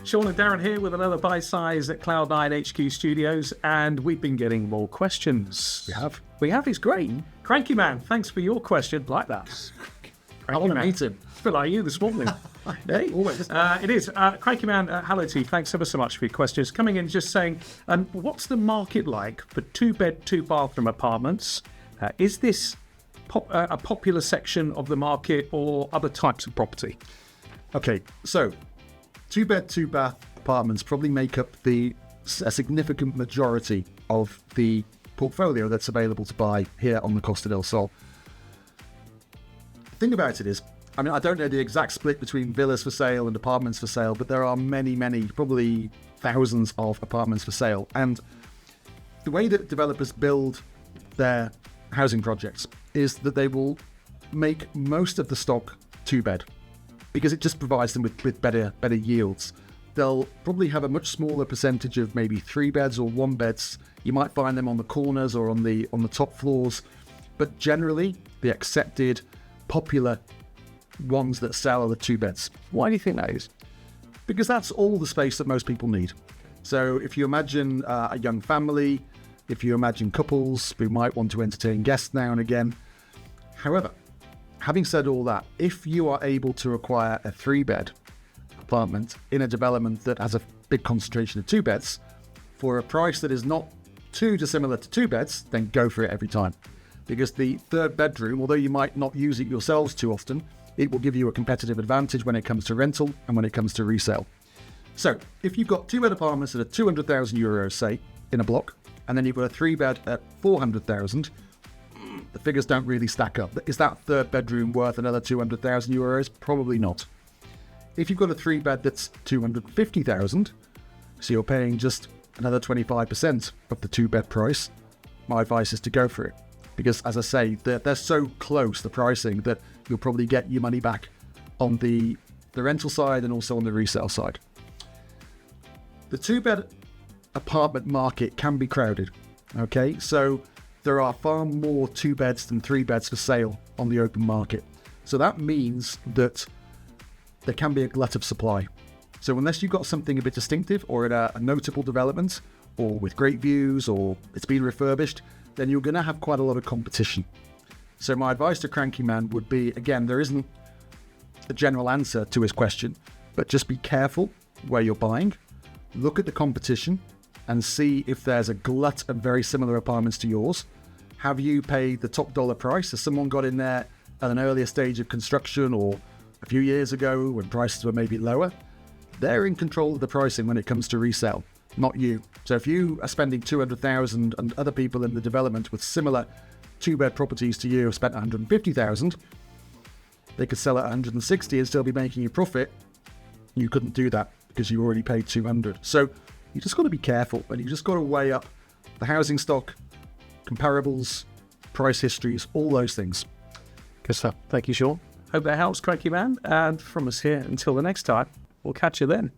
Sean and Darren here with another bite-size at Cloud9 HQ Studios, and we've been getting more questions. We have, it's great. Cranky Man, thanks for your question. Like that. I want to meet him. It's a bit like you this morning. Hey, always. It is. Cranky Man, hello to you. Thanks ever so much for your questions. Coming in just saying, what's the market like for 2-bed, 2-bathroom apartments? Is this a popular section of the market or other types of property? Okay, so 2-bed, 2-bath apartments probably make up a significant majority of the portfolio that's available to buy here on the Costa del Sol. The thing about it is, I mean, I don't know the exact split between villas for sale and apartments for sale, but there are many, probably thousands of apartments for sale. And the way that developers build their housing projects is that they will make most of the stock 2-bed because it just provides them with better yields. They'll probably have a much smaller percentage of maybe 3-beds or 1-beds. You might find them on the corners or on the top floors, but generally the accepted popular ones that sell are the 2-beds. Why do you think that is? Because that's all the space that most people need. So if you imagine a young family, if you imagine couples who might want to entertain guests now and again. However, having said all that, if you are able to acquire a 3-bed apartment in a development that has a big concentration of 2-beds for a price that is not too dissimilar to 2-beds, then go for it every time. Because the third bedroom, although you might not use it yourselves too often, it will give you a competitive advantage when it comes to rental and when it comes to resale. So if you've got 2-bed apartments that are 200,000 euros, say, in a block, and then you've got a 3-bed at 400,000, the figures don't really stack up. Is that third bedroom worth another 200,000 euros? Probably not. If you've got a 3-bed that's 250,000, so you're paying just another 25% of the 2-bed price, my advice is to go for it. Because, as I say, they're so close, the pricing, that you'll probably get your money back on the rental side and also on the resale side. The 2-bed apartment market can be crowded, okay? So there are far more 2-beds than 3-beds for sale on the open market. So that means that there can be a glut of supply. So unless you've got something a bit distinctive or at a notable development or with great views or it's been refurbished, then you're going to have quite a lot of competition. So my advice to Cranky Man would be, again, there isn't a general answer to his question, but just be careful where you're buying, look at the competition and see if there's a glut of very similar apartments to yours. Have you paid the top dollar price? Has someone got in there at an earlier stage of construction or a few years ago when prices were maybe lower? They're in control of the pricing when it comes to resale, not you. So if you are spending 200,000 and other people in the development with similar 2-bed properties to you have spent 150,000, they could sell at 160 and still be making a profit. You couldn't do that because you already paid 200. So you just got to be careful and you just got to weigh up the housing stock, comparables, price histories, all those things. Good stuff. Thank you, Sean. Hope that helps, Cranky Man. And from us here until the next time, we'll catch you then.